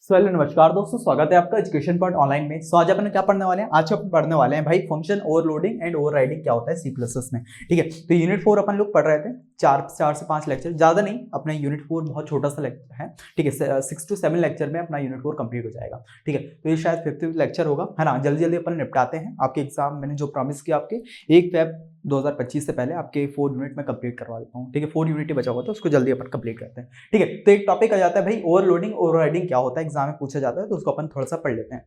नमस्कार दोस्तों, स्वागत है आपका एजुकेशन पॉइंट ऑनलाइन में। सो आज अपन क्या पढ़ने वाले हैं? आज अपन पढ़ने वाले हैं भाई फंक्शन ओवरलोडिंग एंड ओवरराइडिंग क्या होता है सी प्लस प्लस में। ठीक है, तो यूनिट 4 अपन लोग पढ़ रहे थे। चार से 5 लेक्चर, ज्यादा नहीं। अपना यूनिट 4 बहुत छोटा सा लेक्चर है। ठीक है, 6 to 7 लेक्चर में अपना यूनिट 4 कंप्लीट हो जाएगा। ठीक है, तो ये शायद 5th लेक्चर होगा, है ना। जल्दी जल्दी अपन निपटाते हैं। आपके एग्जाम मैंने जो प्रॉमिस किया आपके 1 फेब 2025 से पहले आपके 4 यूनिट में कंप्लीट करवा देता हूँ। ठीक है, 4 यूनिट ही बचा हुआ था, उसको जल्दी अपन कंप्लीट करते हैं। ठीक है, तो एक टॉपिक आ जाता है भाई ओवरलोडिंग ओवरराइडिंग क्या होता है, एग्जाम में पूछा जाता है, तो उसको अपन थोड़ा सा पढ़ लेते हैं।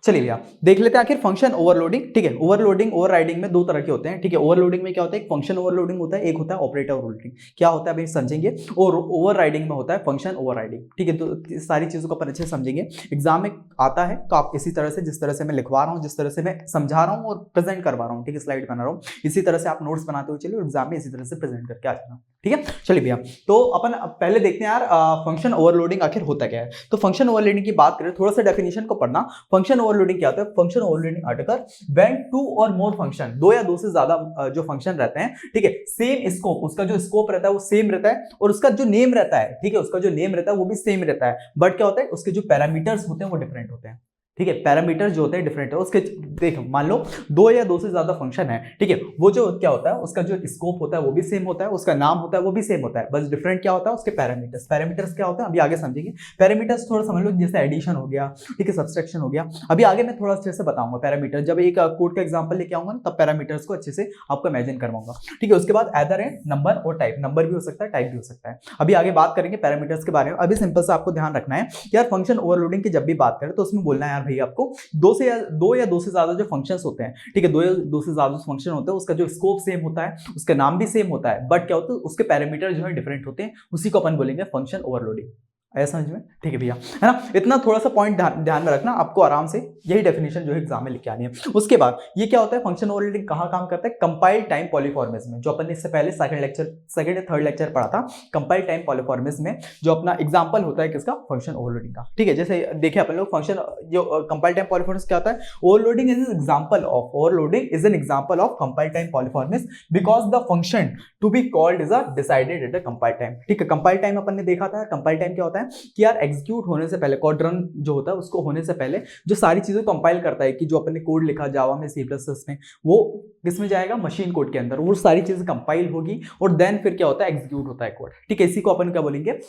चलिए भैया देख लेते हैं आखिर फंक्शन ओवरलोडिंग। ठीक है, ओवरलोडिंग ओवरराइडिंग में दो तरह के होते हैं। ठीक है, ओवरलोडिंग में क्या होता है, एक फंक्शन ओवरलोडिंग होता है, एक होता है ऑपरेटर ओवरलोडिंग। क्या होता है अभी समझेंगे। और ओवरराइडिंग में होता है फंक्शन ओवरराइडिंग। ठीक है, तो सारी चीजों को अपन अच्छे से समझेंगे। एग्जाम में आता है तो आप इसी तरह से, जिस तरह से मैं लिखवा रहा हूँ, जिस तरह से मैं समझा रहा हूँ और प्रेजेंट करवा रहा हूँ, ठीक है, स्लाइड बना रहा हूँ, इसी तरह से आप नोट्स बनाते हुए चलिए, एग्जाम में इसी तरह से प्रेजेंट करके आ जाना। ठीक है, चलिए भैया, तो अपन पहले देखते हैं यार फंक्शन ओवरलोडिंग आखिर होता क्या है। तो फंक्शन ओवरलोडिंग की बात करें, थोड़ा सा डेफिनेशन को पढ़ना। फंक्शन ओवरलोडिंग क्या होता है? फंक्शन ओवरलोडिंग अटकर व्हेन 2 और मोर फंक्शन, दो या दो से ज्यादा जो फंक्शन रहते हैं, ठीक है, सेम स्कोप, उसका जो स्कोप रहता है वो सेम रहता है, और उसका जो नेम रहता है, ठीक है, उसका जो नेम रहता है वो भी सेम रहता है। बट क्या होता है, उसके जो पैरामीटर्स होते हैं वो डिफरेंट होते हैं। ठीक है, पैरामीटर जो होते हैं डिफरेंट है उसके। देखो मान लो दो या दो से ज्यादा फंक्शन है, ठीक है, वो जो क्या होता है, उसका जो स्कोप होता है वो भी सेम होता है, उसका नाम होता है वो भी सेम होता है, बस डिफरेंट क्या होता है, उसके पैरामीटर्स। पैरामीटर्स क्या होता है अभी आगे समझेंगे। पैरामीटर्स थोड़ा समझ लो, जैसे एडिशन हो गया, ठीक है, सब्सट्रैक्शन हो गया। अभी आगे मैं थोड़ा अच्छे से बताऊंगा पैरामीटर, जब एक कोड का एग्जांपल लेके आऊंगा ना, तब पैरामीटर्स को अच्छे से आपको इमेजिन करवाऊंगा। ठीक है, उसके बाद अदर है नंबर और टाइप। नंबर भी हो सकता है, टाइप भी हो सकता है। अभी आगे बात करेंगे पैरामीटर्स के बारे में। अभी सिंपल से आपको ध्यान रखना है यार, फंक्शन ओवरलोडिंग की जब भी बात करें तो उसमें बोलना है यार भाई आपको दो या दो से ज्यादा जो फंक्शंस होते हैं, ठीक है, दो या दो से ज्यादा फंक्शन होते हैं, उसका जो स्कोप सेम होता है, उसका नाम भी सेम होता है, बट क्या होता है, उसके पैरामीटर जो है डिफरेंट होते हैं, उसी को अपन बोलेंगे फंक्शन ओवरलोडिंग। आया समझ में? ठीक है भैया, है ना। इतना थोड़ा सा पॉइंट ध्यान में रखना, आपको आराम से यही डेफिनेशन जो है एग्जाम में लिखके आनी है। उसके बाद ये क्या होता है, फंक्शन ओवरलोडिंग कहां काम करता है? कंपाइल टाइम पॉलीफॉर्मेज में, जो अपन ने इससे पहले सेकंड या थर्ड लेक्चर पढ़ा था। कंपाइल टाइम पॉलीफॉर्मेज में जो अपना एग्जांपल होता है किसका? फंक्शन ओवरलोडिंग का। ठीक है, जैसे देखिए अपन लोग फंक्शन जो कंपाइल टाइम पॉलीफॉर्मेज क्या होता है, overloading is an example of compile time polymorphism because the function to be called is decided at the compile time. ठीक है, कंपाइल टाइम अपन ने देखा था। कंपाइल टाइम क्या होता है कि यार एग्जीक्यूट होने से पहले, कोड रन जो होता है उसको होने से पहले जो सारी चीजें कंपाइल करता है, कि जो अपन ने कोड लिखा जावा में, सी प्लस प्लस में, वो किसमें जाएगा? मशीन कोड के अंदर। वो सारी चीजें कंपाइल होगी और देन फिर क्या होता है, एग्जीक्यूट होता है कोड। ठीक है, इसी को अपन क्या बोलेंगे?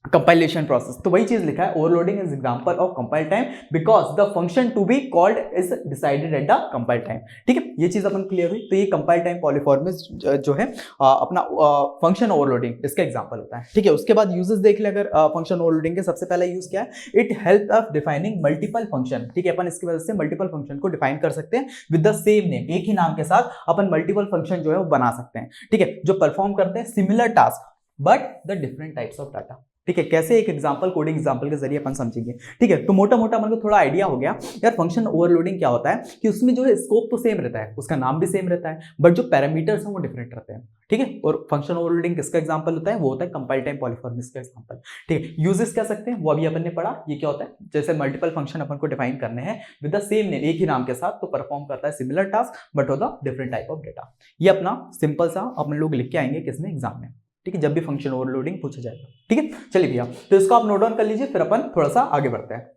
Compilation process. तो वही चीज लिखा है, overloading is example of compile time because the function to be called is decided at the compile time. ठीक है, ये चीज अपन क्लियर हुई। तो ये कंपाइल टाइम पॉलीफॉर्मेज जो है अपना फंक्शन ओवरलोडिंग, इसका एग्जांपल होता है। ठीक है, उसके बाद यूजेस देख ले अगर फंक्शन ओवरलोडिंग के। सबसे पहला यूज क्या है? It help of defining multiple function. ठीक है, अपन इसकी वजह से मल्टीपल फंक्शन को डिफाइन कर सकते हैं विद द सेम नेम। एक ही नाम के साथ अपन मल्टीपल फंक्शन जो है वो बना सकते हैं। ठीक है, जो परफॉर्म करते हैं similar task but the different types of data. ठीक है, कैसे? एक एग्जांपल, कोडिंग एग्जांपल के जरिए अपन समझेंगे। ठीक है, तो मोटा मोटा हमको थोड़ा आइडिया हो गया यार फंक्शन ओवरलोडिंग क्या होता है, कि उसमें जो है स्कोप तो सेम रहता है, उसका नाम भी सेम रहता है, बट जो पैरामीटर्स हैं वो डिफरेंट रहते हैं। ठीक है, और फंक्शन ओवरलोडिंग किसका एग्जांपल होता है? वो होता है कंपाइल टाइम पॉलीफॉर्मेज का एग्जांपल। ठीक है, यूजेस क्या सकते हैं वो अभी अपन ने पढ़ा। ये क्या होता है, जैसे मल्टीपल फंक्शन अपन को डिफाइन करने हैं विद द सेम नेम, एक ही नाम के साथ, तो परफॉर्म करता है सिमिलर टास्क बट होता है डिफरेंट टाइप ऑफ डेटा। ये अपना सिंपल सा अपन लोग लिख के आएंगे किसमें? एग्जाम में। ठीक है, जब भी फंक्शन ओवरलोडिंग पूछा जाएगा। ठीक है, चलिए भैया, तो इसको आप नोट डाउन कर लीजिए, फिर अपन थोड़ा सा आगे बढ़ते हैं।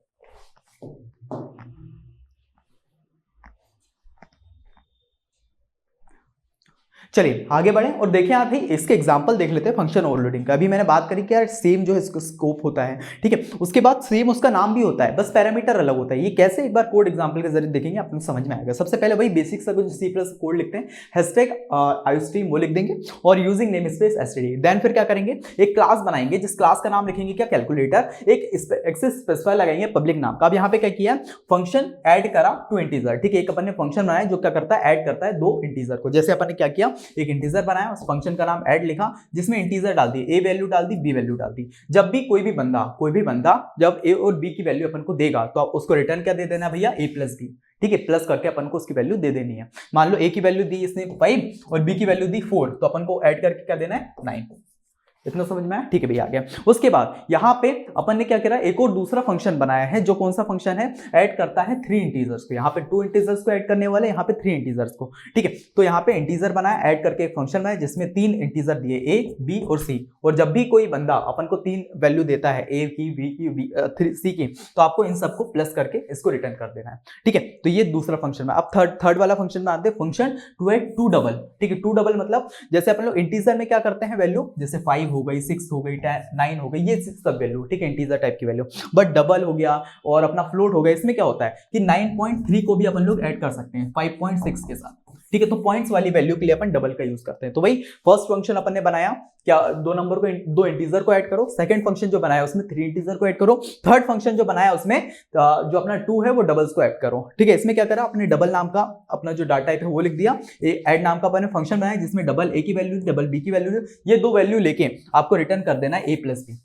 चलिए आगे बढ़े और देखें आप भाई इसके एग्जांपल देख लेते हैं फंक्शन ओवरलोडिंग का। अभी मैंने बात करी कि यार सेम जो है स्कोप होता है, ठीक है, उसके बाद सेम उसका नाम भी होता है, बस पैरामीटर अलग होता है। ये कैसे? एक बार कोड एग्जांपल के जरिए देखेंगे, आपको समझ में आएगा। सबसे पहले वही बेसिक सा कुछ सी प्लस कोड लिखते हैं, हैशटैग आईओस्ट्रीम वो लिख देंगे और using namespace STD. Then फिर क्या करेंगे, एक क्लास बनाएंगे, जिस क्लास का नाम लिखेंगे क्या? कैलकुलेटर। एक एक्सेस स्पेसिफायर लगाएंगे पब्लिक नाम का। अब यहाँ पे क्या किया? फंक्शन ऐड करा टू इंटीजर। ठीक है, एक अपन ने फंक्शन बनाया जो क्या करता है? ऐड करता है दो इंटीजर को। जैसे अपन ने क्या किया, एक इंटीजर बनाया, उस फंक्शन का नाम ऐड लिखा, जिसमें इंटीजर डाल दी, ए वैल्यू डाल दी, बी वैल्यू डाल दी। जब भी कोई भी बंदा जब ए और बी की वैल्यू अपन को देगा, तो आप उसको रिटर्न क्या दे देना भैया? ए प्लस बी। ठीक है, प्लस करके अपन को उसकी वैल्यू दे देनी है। मान लो ए की वैल्यू दी इसने 5 और बी की वैल्यू दी 4, तो अपन को ऐड करके क्या देना है? 9। इतना समझ में आया? ठीक है भैया, आ गया। उसके बाद यहाँ पे अपन ने क्या करा, एक और दूसरा फंक्शन बनाया है, जो कौन सा फंक्शन है, ऐड करता है 3 इंटीजर्स को। यहाँ पे 2 इंटीजर्स को ऐड करने वाले, यहाँ पे 3 इंटीजर्स को। ठीक है, तो यहाँ पे इंटीजर बनाया, ऐड करके एक फंक्शन बनाया जिसमें 3 इंटीजर दिए, ए, बी और सी। और जब भी कोई बंदा अपन को 3 वैल्यू देता है, ए की, बी की, सी की, तो आपको इन सबको प्लस करके इसको रिटर्न कर देना है। ठीक है, तो ये दूसरा फंक्शन है। अब थर्ड वाला फंक्शन बनाते हैं, function to add to double. ठीक है, टू डबल मतलब जैसे अपन लोग इंटीजर में क्या करते हैं, वैल्यू जैसे 5 हो गई, 6 हो गई, 9 हो गई, ये सब वैल्यू, ठीक है, इंटीजर टाइप की वैल्यू। बट डबल हो गया और अपना फ्लोट हो गया, इसमें क्या होता है कि 9.3 को भी अपन लोग ऐड कर सकते हैं 5.6 के साथ। ठीक है, तो पॉइंट्स वाली वैल्यू के लिए अपन डबल का यूज करते हैं। तो वही फर्स्ट फंक्शन अपन ने बनाया, क्या, दो इंटीजर को ऐड करो। सेकंड फंक्शन जो बनाया उसमें 3 इंटीजर को ऐड करो। थर्ड फंक्शन जो बनाया उसमें जो अपना 2 है वो डबल्स को ऐड करो। ठीक है, इसमें क्या करा, अपने डबल नाम का अपना जो डाटा टाइप है वो लिख दिया। ऐड नाम का अपन फंक्शन बनाया जिसमें डबल ए की वैल्यू, डबल बी की वैल्यू, ये 2 वैल्यू लेके आपको रिटर्न कर देना है ए प्लस बी।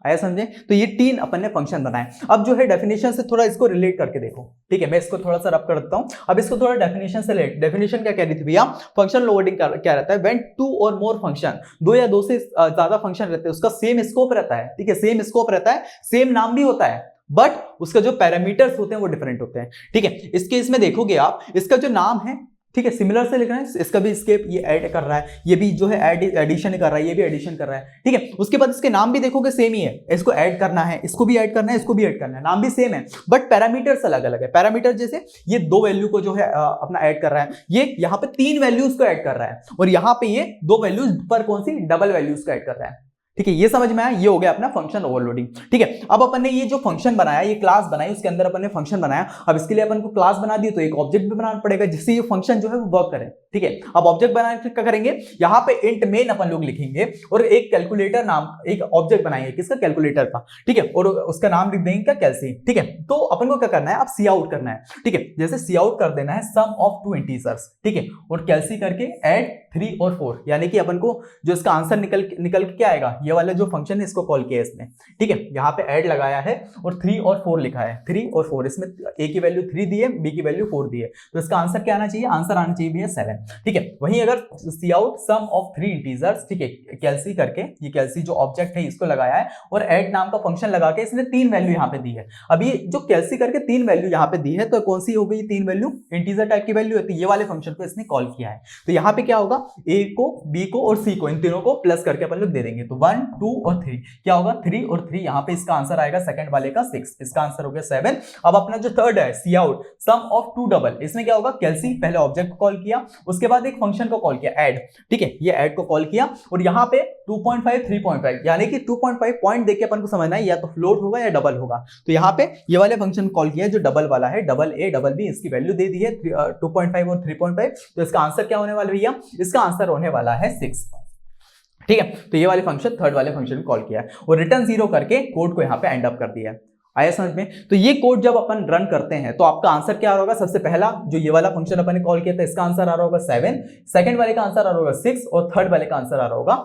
आया समझे? तो ये 3 अपन ने फंक्शन बनाए। अब जो है डेफिनेशन से थोड़ा इसको रिलेट करके देखो। ठीक है, मैं इसको थोड़ा सा रब कर देता हूं। अब इसको थोड़ा डेफिनेशन से रिलेट, डेफिनेशन क्या कह रही थी भैया, फंक्शन लोडिंग क्या रहता है, व्हेन 2 और मोर फंक्शन, 2 या 2 से ज्यादा फंक्शन रहते हैं, उसका सेम स्कोप रहता है। ठीक है, सेम स्कोप रहता है, सेम नाम भी होता है, बट उसका जो पैरामीटर्स होते हैं वो डिफरेंट होते हैं। ठीक है, इस केस में देखोगे आप, इसका जो नाम है, ठीक है, सिमिलर से लिखना है, इसका भी स्केप, ये ऐड कर रहा है, ये भी जो है एडिशन कर रहा है, ये भी एडिशन कर रहा है। ठीक है, उसके बाद इसके नाम भी देखोगे सेम ही है, इसको ऐड करना है, इसको भी ऐड करना है, इसको भी ऐड करना है, नाम भी सेम है, बट पैरामीटर्स अलग अलग है। पैरामीटर जैसे ये 2 वैल्यू को जो है अपना ऐड कर रहा है, ये यहाँ पे 3 वैल्यूज को ऐड कर रहा है, और यहाँ पे ये 2 वैल्यूज पर कौन सी, डबल वैल्यूज को ऐड कर रहा है। ठीक है, ये समझ में आया, ये हो गया अपना फंक्शन ओवरलोडिंग। ठीक है, अब अपन ने ये जो फंक्शन बनाया, ये क्लास बनाई, उसके अंदर अपन ने फंक्शन बनाया। अब इसके लिए अपन को क्लास बना दी, तो एक ऑब्जेक्ट भी बनाना पड़ेगा जिससे ये फंक्शन जो है वो वर्क करे। ठीक है, अब ऑब्जेक्ट बनाने क्या करेंगे, यहाँ पे इंट मेन अपन लोग लिखेंगे और एक कैलकुलेटर नाम, एक ऑब्जेक्ट बनाएंगे किसका, कैलकुलेटर का। ठीक है, और उसका नाम लिख देंगे क्या, कैल्सी। ठीक है, तो अपन को क्या करना है, अब सी आउट करना है। ठीक है, जैसे सी आउट कर देना है सम ऑफ 2 इंटीजर्स। ठीक है, और कैल्सी करके ऐड 3 और 4, यानी कि अपन को जो इसका आंसर निकल के क्या आएगा, ये वाला जो फंक्शन है इसको कॉल किया इसने। ठीक है, यहाँ पे ऐड लगाया है और 3 और 4 लिखा है, 3 और 4, इसमें ए की वैल्यू 3 दी है, बी की वैल्यू 4 दी है, तो इसका आंसर क्या आना चाहिए, आंसर आना चाहिए भी है 7। ठीक है, वहीं अगर सी आउट सम ऑफ 3 इंटीजर्स, ठीक है, कैल्सी करके, ये कैल्सी जो ऑब्जेक्ट है इसको लगाया है और ऐड नाम का फंक्शन लगा के इसने 3 वैल्यू यहाँ पे दी है। अब ये जो कैल्सी करके 3 वैल्यू यहाँ पे दी है, तो कौन सी हो गई 3 वैल्यू, इंटीजर टाइप की वैल्यू है, तो ये वाले फंक्शन को इसने कॉल किया है। तो यहाँ पे क्या होगा, ए को, बी को और सी को, इन तीनों को प्लस करके अपन लोग दे देंगे, तो 1 2 और 3 क्या होगा, 3 और 3, यहाँ पे इसका आंसर आएगा सेकंड वाले का 6, इसका आंसर हो गया 7। अब अपना जो थर्ड है सी आउट सम ऑफ 2 डबल, इसमें क्या होगा, कैल्सी पहले ऑब्जेक्ट को कॉल किया, उसके बाद एक फंक्शन को कॉल किया ऐड। ठीक है, ये ऐड को कॉल किया और यहाँ पे 2.5 3.5, यानी कि 2.5 पॉइंट देके अपन को समझना है या तो फ्लोट होगा या डबल होगा। तो यहाँ पे ये वाले फंक्शन कॉल किया जो डबल वाला है, डबल ए डबल बी, इसकी वैल्यू दे दी है 2.5 और 3.5, तो इसका आंसर क्या होने वाला भैया, इसका आंसर होने वाला है 6। ठीक है, तो ये वाले फंक्शन थर्ड वाले फंक्शन को कॉल किया है और रिटर्न 0 करके कोड को यहाँ पे एंड अप कर दिया है। आया समझ में? तो ये कोड जब अपन रन करते हैं तो आपका आंसर क्या आ रहा होगा, सबसे पहला जो ये वाला फंक्शन अपन ने कॉल किया था इसका आंसर आ रहा होगा 7, सेकंड वाले का आंसर आ रहा होगा 6 और थर्ड वाले का आंसर आ रहा होगा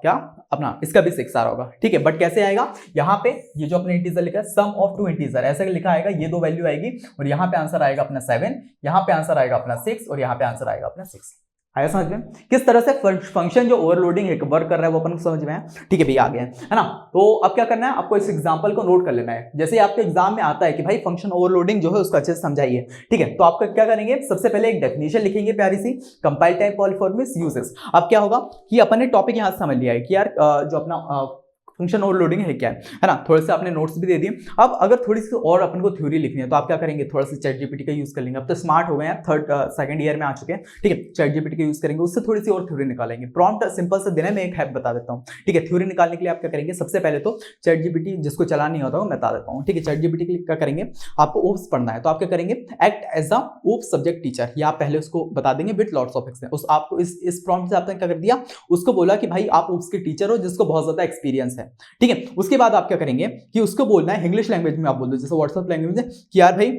क्या अपना, इसका भी 6 आ रहा होगा। ठीक है, बट कैसे आएगा, यहाँ पे ये जो अपने इंटीजर लिखा है सम ऑफ 2 इंटीजर, ऐसा लिखा आएगा, ये 2 वैल्यू आएगी और यहाँ पे आंसर आएगा अपना 7, यहाँ पे आंसर आएगा अपना 6 और यहाँ पे आंसर आएगा अपना 6। आया समझ में? किस तरह से फंक्शन जो ओवरलोडिंग है वर्क कर रहा है वो अपन को समझ में है। ठीक है भैया, आ गया है ना। तो अब क्या करना है, आपको इस एग्जांपल को नोट कर लेना है। जैसे आपके एग्जाम में आता है कि भाई फंक्शन ओवरलोडिंग जो है उसको अच्छे से समझाइए। ठीक है, तो आपका क्या करेंगे, सबसे पहले एक डेफिनेशन लिखेंगे प्यारी सी, कंपाइल टाइप पॉलीमॉर्फिज्म यूजेस। अब क्या होगा कि अपन ने टॉपिक यहाँ से समझ लिया है कि यार जो अपना फंक्शन ओवरलोडिंग है क्या है ना, थोड़े से आपने नोट्स भी दे दिए। अब अगर थोड़ी सी और अपन को थ्योरी लिखनी है तो आप क्या करेंगे, थोड़ा सा चैट जीपीटी का यूज कर लेंगे। अब तो स्मार्ट हो गए हैं, सेकंड ईयर में आ चुके हैं। ठीक है, चैट जीपीटी का यूज करेंगे, उससे थोड़ी सी और थ्योरी निकालेंगे। प्रॉम्प्ट सिंपल से देना, मैं एक हैक बता देता हूँ। ठीक है, थ्योरी निकालने के लिए आप क्या करेंगे, सबसे पहले तो चैट जीपीटी जिसको चलाना नहीं होता वो मैं बता देता हूँ। ठीक है, चैट जीपीटी के लिए क्या करेंगे, आपको ओप्स पढ़ना है तो आप क्या करेंगे, act as a OOPs subject teacher, या आप पहले उसको बता देंगे विद लॉट्स ऑफ एक्सपीरियंस। आपको इस प्रॉम्प्ट से आपने क्या कर दिया, उसको बोला कि भाई आप ओप्स के टीचर हो जिसको बहुत ज्यादा एक्सपीरियंस है। ठीक है, उसके बाद आप क्या करेंगे कि उसको बोलना है इंग्लिश लैंग्वेज में, आप बोल दो जैसे व्हाट्सएप लैंग्वेज में कि यार भाई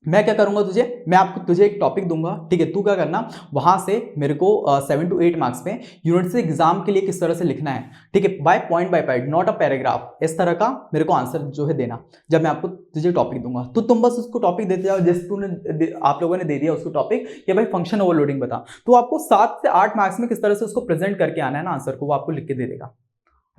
मैं क्या करूंगा, तुझे एक टॉपिक दूंगा। ठीक है, तू क्या करना, वहां से मेरे को 7 to 8 मार्क्स में यूनिट से एग्जाम के लिए किस तरह से लिखना है। ठीक है, by point not a paragraph, इस तरह का मेरे को आंसर जो है देना जब मैं आपको तुझे टॉपिक दूंगा। तो तुम बस उसको टॉपिक देते जाओ, जैसे तूने आप लोगों ने दे दिया उसको टॉपिक कि भाई फंक्शन ओवरलोडिंग बता, तो आपको 7 से 8 मार्क्स में किस तरह से उसको प्रेजेंट करके आना है ना आंसर को, वो आपको लिख के दे देगा।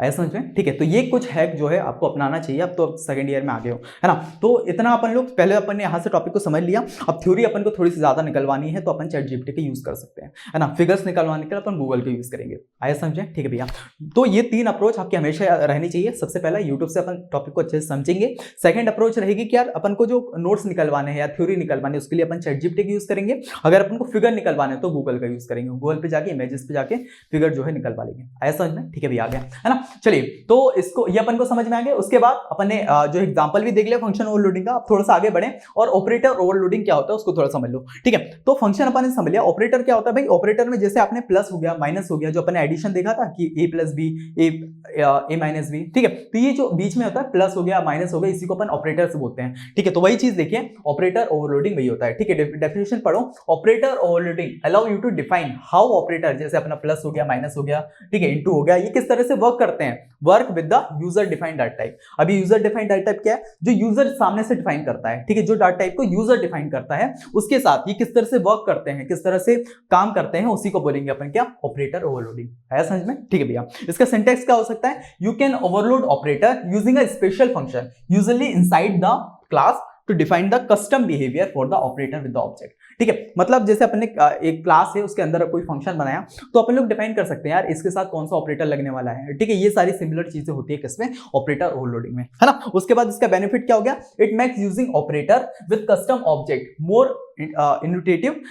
आया समझ में, ठीक है। तो ये कुछ हैक जो है आपको अपनाना चाहिए, अब तो सेकंड ईयर में आ गए हो, है ना। तो इतना अपन लोग पहले अपन ने यहाँ से टॉपिक को समझ लिया। अब थ्योरी अपन को थोड़ी सी ज्यादा निकलवानी है तो अपन चैट जीपीटी का यूज कर सकते हैं, है ना। फिगर्स निकलवाने के लिए अपन गूगल का यूज करेंगे। आया समझे, ठीक है भैया। तो ये 3 अप्रोच आपकी हमेशा रहनी चाहिए। सबसे पहला यूट्यूब से अपन टॉपिक को अच्छे से समझेंगे। सेकंड अप्रोच रहेगी कि यार अपन को जो नोट्स निकलवाने हैं या थ्योरी निकलवाने उसके लिए अपन चैट जीपीटी का यूज करेंगे। अगर अपन को फिगर निकलवाने तो गूगल का यूज करेंगे, गूगल पे जाके इमेजेस पे जाके फिगर जो है निकलवा लेंगे। आया समझ में, ठीक है भैया, आ गया, है ना। चलिए, तो इसको ये अपन को समझ में आ गया। उसके बाद अपन ने जो एग्जांपल भी देख लिया फंक्शन ओवरलोडिंग का। अब थोड़ा सा आगे बढ़े और ऑपरेटर ओवरलोडिंग क्या होता है उसको थोड़ा समझ लो, ठीक है। तो फंक्शन अपन ने समझ लिया। ऑपरेटर क्या होता है भाई, ऑपरेटर में जैसे आपने प्लस हो गया माइनस हो गया, जो अपन ने एडिशन देखा था कि a plus B A minus B, ठीक है। तो ये जो बीच में होता है प्लस हो गया माइनस हो गया, इसी को अपन ऑपरेटर से बोलते हैं, ठीक है। तो वही चीज देखिए, ऑपरेटर ओवरलोडिंग वही होता है, ठीक है। डेफिनेशन पढ़ो, operator overloading allow you to define how operator, जैसे अपना प्लस हो गया माइनस हो गया, ठीक है, इनटू हो गया, ये किस तरह से वर्क करते हैं, work with the user defined data type. अभी यूजर डिफाइंड डाटा टाइप क्या है, जो यूजर सामने से डिफाइन करता है, ठीक है। जो डाटा टाइप को यूजर डिफाइन करता है उसके साथ ये किस तरह से वर्क करते हैं, किस तरह से काम करते हैं, उसी को बोलेंगे अपन क्या, ऑपरेटर ओवरलोडिंग। है समझ में, ठीक है भैया। इसका सिंटैक्स क्या हो सकता है, you can overload operator using a special function usually inside the class to define the custom behaviour for the operator with the object, ठीक है। मतलब जैसे अपन ने एक क्लास है उसके अंदर कोई फंक्शन बनाया तो अपन लोग डिफाइन कर सकते हैं यार इसके साथ कौन सा ऑपरेटर लगने वाला है, ठीक है। ये सारी सिमिलर चीजें होती है किसमें, ऑपरेटर ओवरलोडिंग में, है ना। उसके बाद इसका बेनिफिट क्या हो गया, it makes using operator with custom object more intuitive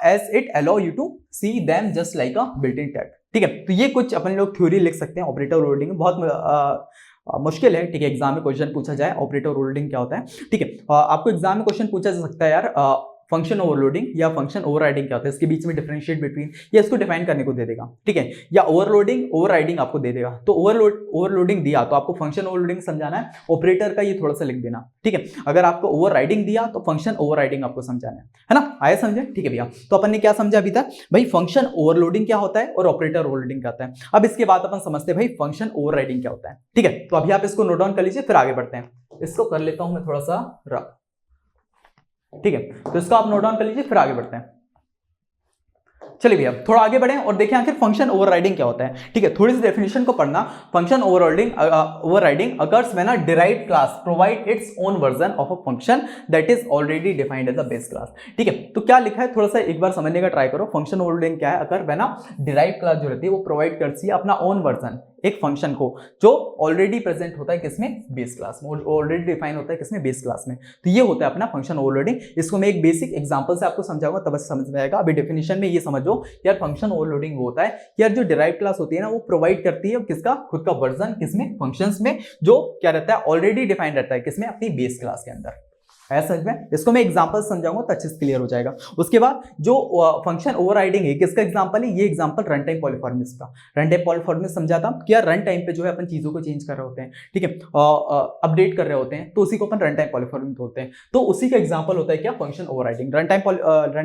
as it allow you to see them just like a built in tag, ठीक है। तो ये कुछ अपन लोग थ्योरी लिख सकते हैं ऑपरेटर ओवरलोडिंग में। बहुत मुश्किल है, ठीक है। एग्जाम में क्वेश्चन पूछा जाए ऑपरेटर ओवरलोडिंग क्या होता है, ठीक है। आपको एग्जाम में क्वेश्चन पूछा जा सकता है यार फंक्शन ओवरलोडिंग या फंक्शन ओवरराइडिंग क्या होता है, इसके बीच में डिफरेंशिएट बिटवीन, या इसको डिफाइन करने को दे देगा, ठीक है। या ओवरलोडिंग ओवरराइडिंग आपको दे देगा। तो ओवरलोडिंग दिया तो आपको फंक्शन ओवरलोडिंग समझाना है, ऑपरेटर का ये थोड़ा सा लिख देना, ठीक है। अगर आपको ओवरराइडिंग दिया तो फंक्शन ओवरराइडिंग आपको समझाना है ना। आया समझे, ठीक है भैया। तो अपन ने क्या समझा अभी तक भाई, फंक्शन ओवरलोडिंग क्या होता है और ऑपरेटर ओवरलोडिंग क्या होता है। अब इसके बाद अपन समझते हैं भाई फंक्शन ओवरराइडिंग क्या होता है, ठीक है। तो अभी आप इसको नोट डाउन कर लीजिए, फिर आगे बढ़ते हैं। इसको कर लेता हूं मैं थोड़ा सा रफ, ठीक है। तो इसको आप नोट डाउन कर लीजिए, फिर आगे बढ़ते हैं। चलिए भैया थोड़ा आगे बढ़ें और देखें आखिर फंक्शन ओवरराइडिंग क्या होता है, ठीक है। थोड़ी सी डेफिनेशन को पढ़ना। Function overriding occurs when a derived class provide its own version of a function that is already defined as a base class, ठीक है। तो क्या लिखा है, थोड़ा सा एक बार समझने का ट्राई करो। फंक्शन ओवरराइडिंग क्या है, अगर व्हेन अ डिराइव्ड क्लास जो रहती है वो प्रोवाइड करती है अपना ओन वर्जन, एक फंक्शन को जो ऑलरेडी प्रेजेंट होता है किसमें, बेस क्लास में, ऑलरेडी डिफाइन होता है किसमें, बेस क्लास में। तो ये होता है अपना फंक्शन ओवरलोडिंग। इसको मैं एक बेसिक एग्जांपल से आपको समझाऊंगा तब समझ में आएगा। अभी डेफिनेशन में ये समझो यार, फंक्शन ओवरलोडिंग वो होता है यार जो डिराइव क्लास होती है ना वो प्रोवाइड करती है किसका, खुद का वर्जन, किसमें, फंक्शंस में, जो क्या रहता है ऑलरेडी डिफाइंड रहता है किसमें, अपनी बेस क्लास के अंदर। है समझ में, इसको मैं एग्जांपल समझाऊंगा तो अच्छे से क्लियर हो जाएगा। उसके बाद जो फंक्शन ओवरराइडिंग है किसका एग्जांपल है, ये एग्जांपल रन टाइम पॉलीफॉर्मिस का। रन टाइम पॉलीफॉर्मिस समझा था कि यार रन टाइम पे जो है अपन चीजों को चेंज कर रहे होते हैं, ठीक है, अपडेट कर रहे होते हैं, तो उसी को अपन रन टाइम पॉलीफॉर्मिस बोलते हैं। तो उसी का एग्जांपल होता है क्या, function overriding. Run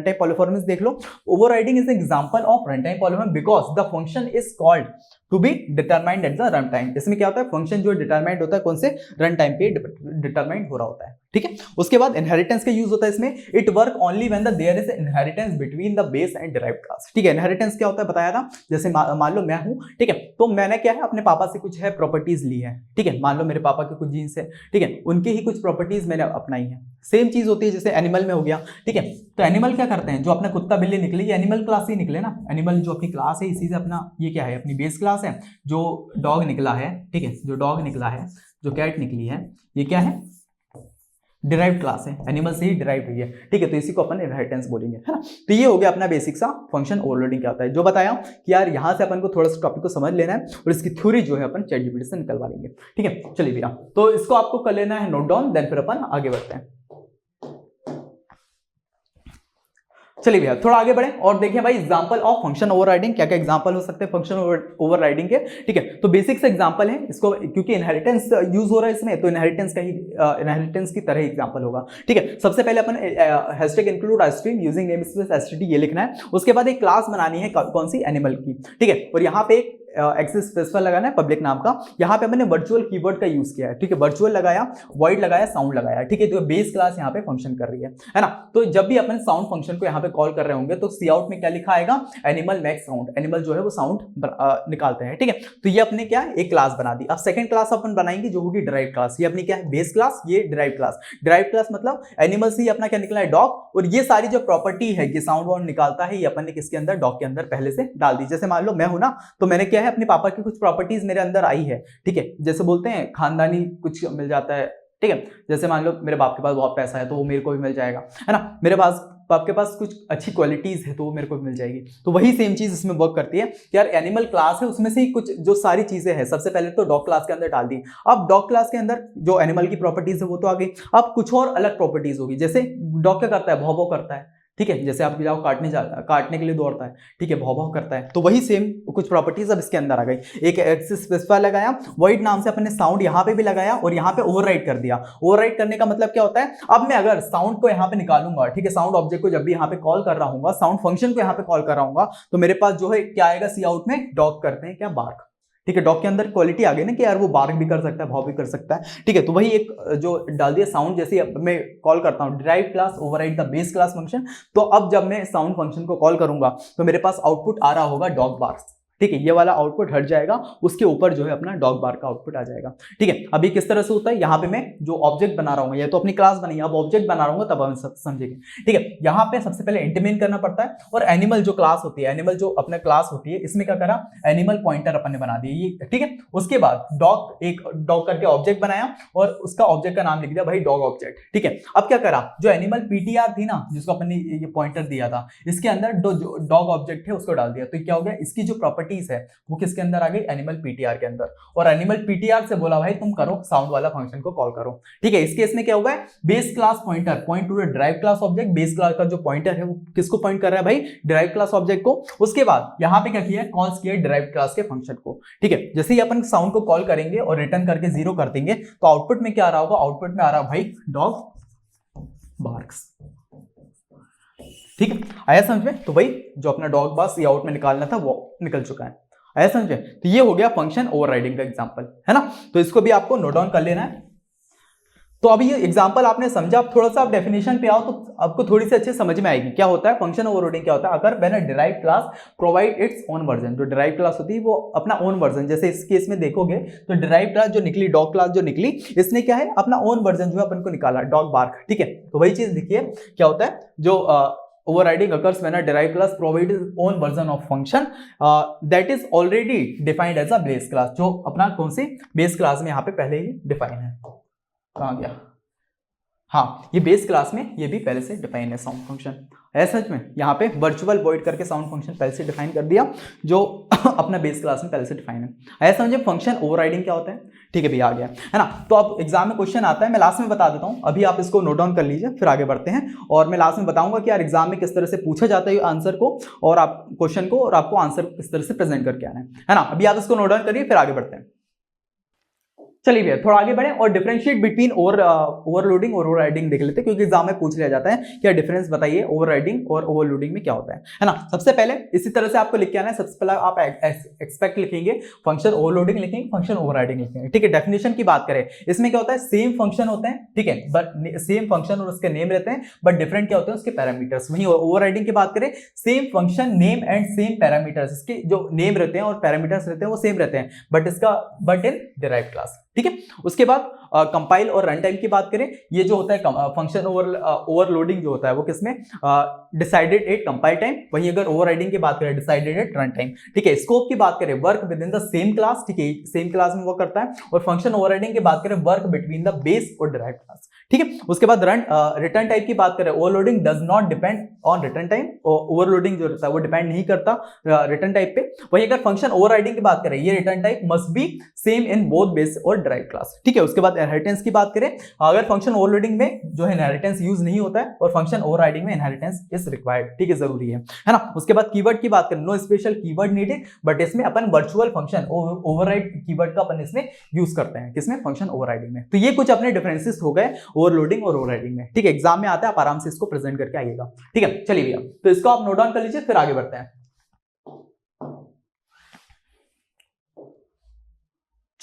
time polymorphism देख लो, overriding is example of run time polymorphism because the function is called to be determined at the run time. इसमें क्या होता है, फंक्शन जो डिटरमाइंड होता है कौन से, रन टाइम पे डिटरमाइंड हो रहा होता है, ठीक है। उसके बाद इनहेरिटेंस का यूज होता है इसमें। It work only when there is inheritance between the base and derived class, ठीक है। इनहेरिटेंस क्या होता है बताया था, जैसे मान लो मैं हूं, ठीक है, तो मैंने क्या है अपने पापा से कुछ है प्रॉपर्टीज ली है, ठीक है। मान लो मेरे पापा के कुछ जीन्स है, ठीक है, उनके ही कुछ प्रॉपर्टीज मैंने अपनाई है। सेम चीज होती है जैसे एनिमल में हो गया, ठीक है। तो एनिमल क्या करते हैं, जो अपना कुत्ता बिल्ली निकले ये एनिमल क्लास ही निकले ना। एनिमल जो अपनी क्लास है इसी से अपना ये क्या है, अपनी बेस क्लास है। जो डॉग निकला है, ठीक है, जो डॉग निकला है, जो कैट निकली है, ये क्या है, डिराइव्ड क्लास है, एनिमल से ही डिराइव्ड हुई है, ठीक है। तो इसी को अपन इनहेरिटेंस बोलेंगे, है ना। तो ये हो गया अपना बेसिक सा फंक्शन ओवरलोडिंग क्या होता है, जो बताया कि यार यहाँ से अपन को थोड़ा सा टॉपिक को समझ लेना है और इसकी थ्योरी जो है अपन चैट जीपीटी से निकलवा लेंगे, ठीक है। चलिए भैया, तो इसको आपको कर लेना है नोट डाउन, देन फिर अपन आगे बढ़ते हैं। चलिए भैया थोड़ा आगे बढ़े और देखिए भाई एग्जांपल ऑफ फंक्शन ओवरराइडिंग, क्या क्या एग्जांपल हो सकते हैं फंक्शन ओवरराइडिंग के, ठीक है। तो बेसिक से एग्जांपल है इसको, क्योंकि इनहेरिटेंस यूज हो रहा है इसमें, तो इनहेरिटेंस का ही इनहेरिटेंस की तरह एग्जांपल होगा, ठीक है। सबसे पहले अपन hashtag include string using namespace STD ये लिखना है। उसके बाद एक क्लास बनानी है कौन सी, एनिमल की, ठीक है। और यहाँ पे एक एक्सेस स्पेसिफायर लगाना है पब्लिक नाम का, यहाँ पे मैंने वर्चुअल कीवर्ड का यूज किया है, ठीक है, वर्चुअल लगाया, वॉइड लगाया, साउंड लगाया, ठीक है, तो बेस क्लास यहाँ पे फंक्शन कर रही है ना। तो जब भी अपन साउंड फंक्शन को यहाँ पे कॉल कर रहे होंगे तो सी आउट में क्या लिखा आएगा, एनिमल मेक साउंड, एनिमल जो है वो साउंड निकालते हैं, ठीक है। तो ये अपने क्या एक क्लास बना दी। अब सेकंड क्लास अपन बनाएंगे जो होगी ड्राइव क्लास। ये अपनी क्या है, बेस क्लास, ये ड्राइव क्लास। ड्राइव क्लास मतलब एनिमल से ही अपना क्या निकला है, डॉग, और ये सारी जो प्रॉपर्टी है ये साउंड वाउंड निकालता है, ये अपन ने किसके अंदर, डॉग के अंदर पहले से डाल दी। जैसे मान लो मैं हूं ना, तो मैंने क्या है, अपने पापा की कुछ प्रॉपर्टीज मेरे अंदर आई है, ठीक है, जैसे बोलते हैं खानदानी कुछ मिल जाता है, ठीक है, जैसे मान लो मेरे बाप के पास बहुत पैसा है तो वो मेरे को भी मिल जाएगा, है ना, मेरे पास बाप के पास कुछ अच्छी क्वालिटीज है तो वो मेरे को भी मिल जाएगी। तो वही सेम चीज इसमें वर्क करती है कि यार एनिमल क्लास है, उसमें से ही कुछ जो सारी चीजें हैं, सबसे पहले तो डॉग क्लास के अंदर डाल दी। अब डॉग क्लास के अंदर जो एनिमल की प्रॉपर्टीज है वो तो आ गई, अब कुछ और अलग प्रॉपर्टीज होगी। जैसे डॉग क्या करता है, भौ भौ करता है, ठीक है, जैसे आप जाओ काटने के लिए दौड़ता है, ठीक है, भौ भौ करता है, तो वही सेम कुछ प्रॉपर्टीज अब इसके अंदर आ गई। एक एक्सेस स्पेसिफायर लगाया, वॉइड नाम से अपने साउंड यहाँ पे भी लगाया और यहाँ पे ओवरराइड कर दिया। ओवरराइड करने का मतलब क्या होता है, अब मैं अगर साउंड को यहाँ पे निकालूंगा, ठीक है, साउंड ऑब्जेक्ट को जब भी यहाँ पे कॉल कर रहा हूँ, साउंड फंक्शन को यहाँ पे कॉल कर रहा हूँ, तो मेरे पास जो है क्या आएगा, सी आउट में डॉग करते हैं क्या, बार्क, ठीक है, डॉग के अंदर क्वालिटी आ गई ना कि यार वो बार्क भी कर सकता है, भाव भी कर सकता है, ठीक है। तो वही एक जो डाल दिया साउंड, जैसे मैं कॉल करता हूँ drive class override the base class function, तो अब जब मैं साउंड फंक्शन को कॉल करूंगा तो मेरे पास आउटपुट आ रहा होगा डॉग बार्क्स, ठीक है, ये वाला आउटपुट हट जाएगा, उसके ऊपर जो है अपना डॉग बार का आउटपुट आ जाएगा, ठीक है। अभी किस तरह से होता है, यहाँ पे मैं जो ऑब्जेक्ट बना रहा हूँ, ये तो अपनी क्लास बनी, अब ऑब्जेक्ट बना रहा हूँ तब हम समझेंगे, ठीक है। यहाँ पे सबसे पहले इंटीमेट करना पड़ता है, और एनिमल जो क्लास होती है, एनिमल जो अपना क्लास होती है, इसमें क्या करा, एनिमल पॉइंटर अपन ने बना दिया ये, ठीक है। उसके बाद डॉग, एक डॉग करके ऑब्जेक्ट बनाया और उसका ऑब्जेक्ट का नाम लिख दिया भाई डॉग ऑब्जेक्ट, ठीक है। अब क्या करा, जो एनिमल पीटीआर थी ना, जिसको अपन ने ये पॉइंटर दिया था, इसके अंदर जो डॉग ऑब्जेक्ट है उसको डाल दिया, तो क्या हो गया, इसकी जो प्रॉपर्टीज है वो किसके अंदर आ गई, एनिमल पीटीआर के अंदर, और एनिमल पीटीआर से बोला भाई तुम करो साउंड वाला फंक्शन को कॉल करो, ठीक है। इस केस में क्या हुआ है, base class pointer point two the drive class object, base class का जो पॉइंटर है वो किसको पॉइंट कर रहा है भाई, ड्राइव क्लास ऑब्जेक्ट को। उसके बाद यहां पे क्या किया, कॉल्स किया ड्राइव क्लास के फंक्शन को, ठीक है। जैसे ही अपन साउंड को कॉल करेंगे और रिटर्न करके 0 कर देंगे तो आउटपुट में क्या आ रहा होगा, आउटपुट में आ रहा भाई डॉग बार्क्स, ठीक है, आया समझ में। तो भाई जो अपना डॉग बार्क्स ये आउट में निकालना था वो निकल चुका है, आया समझे। तो ये हो गया फंक्शन ओवरराइडिंग का एग्जांपल, है ना। तो इसको भी आपको नोट डाउन कर लेना है। तो अभी ये एग्जांपल आपने समझा, अब थोड़ा सा आप डेफिनेशन पे आओ तो आपको थोड़ी सी अच्छे समझ में आएगी क्या होता है फंक्शन ओवरराइडिंग, क्या होता है। अगर when a derived class provide its own version, जो डिराइव्ड क्लास होती है वो अपना ओन वर्जन, जैसे इस केस में देखोगे तो डिराइव्ड क्लास जो निकली, डॉग क्लास जो निकली, इसने क्या है अपना ओन वर्जन जो है अपन को निकाला, डॉग बार्क, ठीक है। तो वही चीज देखिए क्या होता है, जो overriding occurs when a derived class provides its own version of function that is already defined as a base class, जो अपना कौन सी बेस क्लास में यहाँ पे पहले ही डिफाइन है, कहाँ गया, हाँ ये बेस क्लास में ये भी पहले से डिफाइन है साउंड फंक्शन, है सच में। यहाँ पे वर्चुअल वॉइड करके साउंड फंक्शन पहले से डिफाइन कर दिया जो अपना बेस क्लास में पहले से डिफाइन है। ऐसा समझे फंक्शन ओवरराइडिंग क्या होता है, ठीक है भैया आ गया, है ना। तो अब एग्जाम में क्वेश्चन आता है, मैं लास्ट में बता देता हूँ, अभी आप इसको नोट डाउन कर लीजिए फिर आगे बढ़ते हैं, और मैं लास्ट में बताऊंगा कि यार एग्जाम में किस तरह से पूछा जाता है आंसर को, और आप क्वेश्चन को, और आपको आंसर किस तरह से प्रेजेंट करके आना है ना। अभी आप इसको नोट डाउन करिए फिर आगे बढ़ते हैं। चलिए भैया थोड़ा आगे बढ़े और डिफरेंशिएट बिटवीन ओवरलोडिंग और ओवरराइडिंग देख लेते हैं, क्योंकि एग्जाम में पूछ लिया जाता है क्या डिफरेंस बताइए ओवरराइडिंग और ओवरलोडिंग में क्या होता है ना। सबसे पहले इसी तरह से आपको लिख के आना है, सबसे पहले आप एक्सपेक्ट लिखेंगे, फंक्शन ओवरलोडिंग लिखेंगे, फंक्शन ओवरराइडिंग लिखेंगे, ठीक है। डेफिनेशन की बात करें, इसमें क्या होता है, सेम फंक्शन होते हैं, ठीक है, बट सेम फंक्शन और उसके नेम रहते हैं, बट डिफरेंट क्या होते हैं उसके पैरामीटर्स। वहीं ओवरराइडिंग की बात करें, same function name and same parameters, इसके जो नेम रहते हैं और पैरामीटर्स रहते हैं वो सेम रहते हैं, बट इन डिराइव्ड क्लास, ठीक है। उसके बाद कंपाइल और रन टाइम की बात करें, ये जो होता है फंक्शन ओवरलोडिंग जो होता है वो किसमें, डिसाइडेड एट कंपाइल टाइम, वहीं अगर ओवरराइडिंग की बात करें डिसाइडेड एट रन टाइम, ठीक है। स्कोप की बात करें, work with in the same class, ठीक है, सेम क्लास में वो करता है, और फंक्शन ओवरराइडिंग की बात करें वर्क बिटवीन द बेस और डिराइव्ड क्लास, ठीक है। उसके बाद रिटर्न टाइप की बात करें, overloading does not depend on return time, overloading जो रहता है वो डिपेंड नहीं करता रिटर्न टाइप पे। वहीं अगर फंक्शन ओवरराइडिंग की बात करें, ये return type must be same in both base और डिराइव्ड क्लास, ठीक है। उसके बाद इनहेरिटेंस की बात करें, अगर फंक्शन ओवरलोडिंग में जो है इनहेरिटेंस यूज नहीं होता है, और फंक्शन ओवरराइडिंग में इनहेरिटेंस इज रिक्वायर्ड, ठीक है, जरूरी है ना। उसके बाद कीवर्ड की बात करें, no special keyword needed, but इसमें अपन वर्चुअल फंक्शन ओवरराइड कीवर्ड का अपन इसमें यूज करते हैं, किसमें, फंक्शन ओवरराइडिंग में। तो ये कुछ अपने डिफरेंसेस हो गए ओवरलोडिंग और ओवरराइडिंग में, ठीक है। एग्जाम में आता है, आप आराम से इसको प्रेजेंट करके आइएगा, ठीक है। चलिए भैया तो इसको आप नोट डाउन कर लीजिए फिर आगे बढ़ते हैं।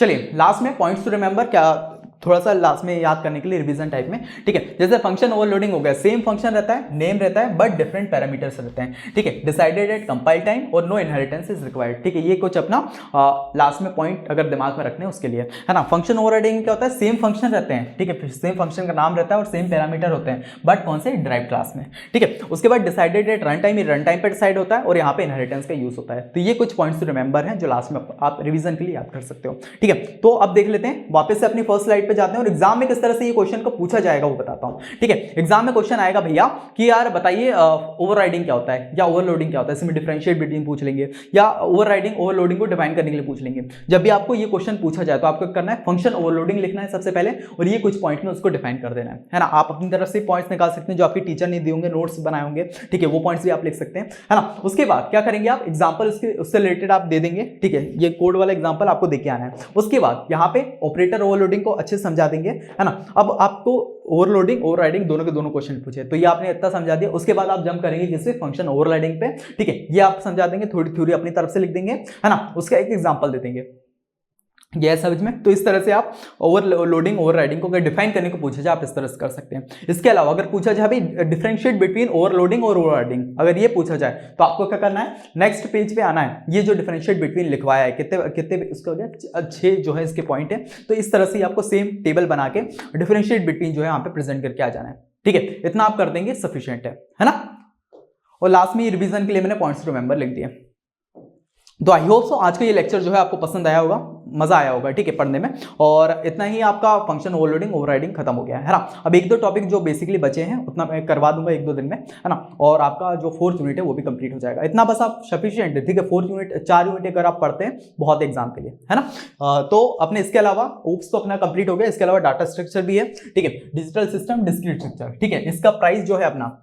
चलिए लास्ट में पॉइंट्स टू रिमेंबर, क्या थोड़ा सा लास्ट में याद करने के लिए रिवीजन टाइप में, ठीक है। जैसे फंक्शन ओवरलोडिंग हो गया, सेम फंक्शन रहता है, नेम रहता है, बट डिफरेंट पैरामीटर्स रहते हैं, ठीक है। डिसाइडेड एट कंपाइल टाइम और नो इनहेरिटेंस इज रिक्वायर्ड, ठीक है। ये कुछ अपना लास्ट में पॉइंट अगर दिमाग में रखने हैं उसके लिए, है ना। फंक्शन ओवरराइडिंग क्या होता है, सेम फंक्शन रहते हैं, ठीक है, सेम फंक्शन का नाम रहता है और सेम पैरामीटर होते हैं, बट कौन से, ड्राइव क्लास में, ठीक है। उसके बाद decided at run time, run time पर डिसाइड होता है और यहाँ पे इनहेरिटेंस का यूज होता है। तो ये कुछ पॉइंट्स टू रिमेंबर हैं जो लास्ट में आप रिवीजन के लिए याद कर सकते हो, ठीक है। तो अब देख लेते हैं, वापस से अपनी फर्स्ट स्लाइड पे जाते हैं और एग्जाम में किस तरह से ये क्वेश्चन को पूछा जाएगा वो बताता हूं, ठीक है। एग्जाम में क्वेश्चन आएगा भैया कि यार बताइए ओवरराइडिंग क्या होता है या ओवरलोडिंग क्या होता है, इसमें डिफरेंशिएट बिटवीन पूछ लेंगे या ओवरराइडिंग ओवरलोडिंग को डिफाइन करने के लिए पूछ लेंगे। जब भी आपको ये क्वेश्चन पूछा जाए तो आपको करना है फंक्शन ओवरलोडिंग लिखना है सबसे पहले और ये कुछ पॉइंट में उसको डिफाइन कर देना है ना। आप अपनी तरफ से पॉइंट्स निकाल सकते हैं जो आपके टीचर नहीं दिए होंगे, नोट्स बनाए होंगे, ठीक है, वो पॉइंट्स भी आप लिख सकते हैं, है ना। उसके बाद क्या करेंगे आप, एग्जाम्पल उससे रिलेटेड आप दे देंगे, ठीक है, ये कोड वाला एग्जाम्पल आपको देके आना है। उसके बाद यहाँ पे ऑपरेटर ओवरलोडिंग को अच्छे से समझा देंगे, है ना। अब आपको ओवरलोडिंग ओवरराइडिंग दोनों के दोनों क्वेश्चन पूछे तो ये आपने इतना समझा दिया। उसके बाद आप जंप करेंगे किससे, फंक्शन ओवरराइडिंग पे, ठीक है, ये आप समझा देंगे, थोड़ी थ्योरी अपनी तरफ से लिख देंगे, है ना। उसका एक एग्जांपल दे देंगे, ये समझ में। तो इस तरह से आप ओवरलोडिंग ओवरराइडिंग को अगर डिफाइन करने को पूछा जाए आप इस तरह से कर सकते हैं। इसके अलावा अगर पूछा जाए भाई डिफरेंशिएट बिटवीन ओवरलोडिंग और ओवरराइडिंग, अगर ये पूछा जाए तो आपको क्या करना है, नेक्स्ट पेज पे आना है, ये जो डिफरेंशिएट बिटवीन लिखवाया है कितने कितने उसका हो गया 6 जो है इसके पॉइंट है। तो इस तरह से आपको सेम टेबल बना के डिफरेंशिएट बिटवीन जो है यहाँ पे प्रेजेंट करके आ जाना है, ठीक है। इतना आप कर देंगे सफिशिएंट है ना। और लास्ट में रिवीजन के लिए मैंने पॉइंट्स टू रिमेंबर लिख दिया। तो आई होप सो आज का ये लेक्चर जो है आपको पसंद आया होगा, मजा आया होगा, ठीक है, पढ़ने में। और इतना ही आपका फंक्शन ओवरलोडिंग ओवरराइडिंग खत्म हो गया है ना। अब एक दो टॉपिक जो बेसिकली बचे हैं उतना मैं करवा दूंगा 1-2 दिन में, है ना। और आपका जो 4th यूनिट है वो भी कंप्लीट हो जाएगा। इतना बस आप सफिशिएंट है, ठीक है। 4th यूनिट 4 यूनिट अगर आप पढ़ते हैं बहुत एग्जाम के लिए, है ना। तो अपने इसके अलावा ओप्स तो अपना कंप्लीट हो गया, इसके अलावा डाटा स्ट्रक्चर भी है, ठीक है, डिजिटल सिस्टम डिस्क्रीट स्ट्रक्चर, ठीक है। इसका प्राइस जो है अपना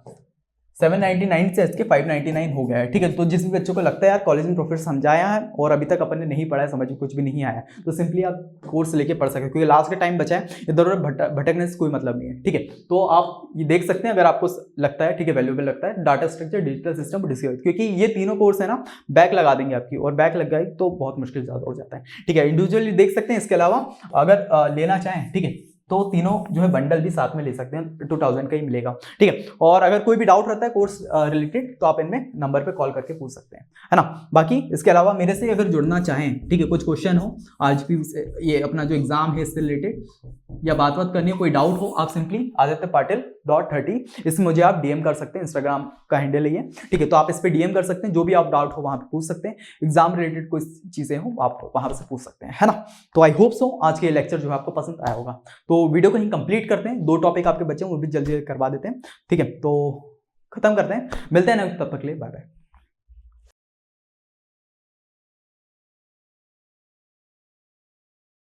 799 से इसके 599 हो गया है, ठीक है। तो जिस भी बच्चों को लगता है यार कॉलेज में प्रोफेसर समझाया है और अभी तक अपन ने नहीं पढ़ा है, समझ में कुछ भी नहीं आया, तो सिंपली आप कोर्स लेके पढ़ सकते हैं, क्योंकि लास्ट का टाइम बचा है, इधर उधर भटकने से कोई मतलब नहीं है, ठीक है। तो आप ये देख सकते हैं अगर आपको लगता है, ठीक है, वैल्यूएबल लगता है, data structure digital system discrete, क्योंकि ये तीनों कोर्स है ना बैक लगा देंगे आपकी, और बैक लग गई तो बहुत मुश्किल ज़्यादा हो जाता है, ठीक है। इंडिविजुअली देख सकते हैं। इसके अलावा अगर लेना चाहें, ठीक है, तो तीनों जो है बंडल भी साथ में ले सकते हैं, 2000 का ही मिलेगा, ठीक है। और अगर कोई भी डाउट रहता है कोर्स रिलेटेड तो आप इनमें नंबर पे कॉल करके पूछ सकते हैं, है ना। बाकी इसके अलावा मेरे से अगर जुड़ना चाहें, ठीक है, कुछ क्वेश्चन हो आज भी ये अपना जो एग्जाम है इससे रिलेटेड या बात करनी हो, कोई डाउट हो, आप सिंपली adityapatil.30 इसमें मुझे आप डीएम कर सकते हैं, इंस्टाग्राम का हैंडल है ये, ठीक है। तो आप इस पर डीएम कर सकते हैं, जो भी आप डाउट हो वहां पे पूछ सकते हैं, एग्जाम रिलेटेड कोई चीजें हो आप वहां से पूछ सकते हैं, है ना। तो आई होप सो आज के लेक्चर जो है आपको पसंद आया होगा। तो वीडियो को ही कंप्लीट करते हैं, 2 टॉपिक आपके बच्चे हैं वो भी जल्दी करवा देते हैं, ठीक है। तो खत्म करते हैं, मिलते हैं तब तक के लिए, बाय बाय।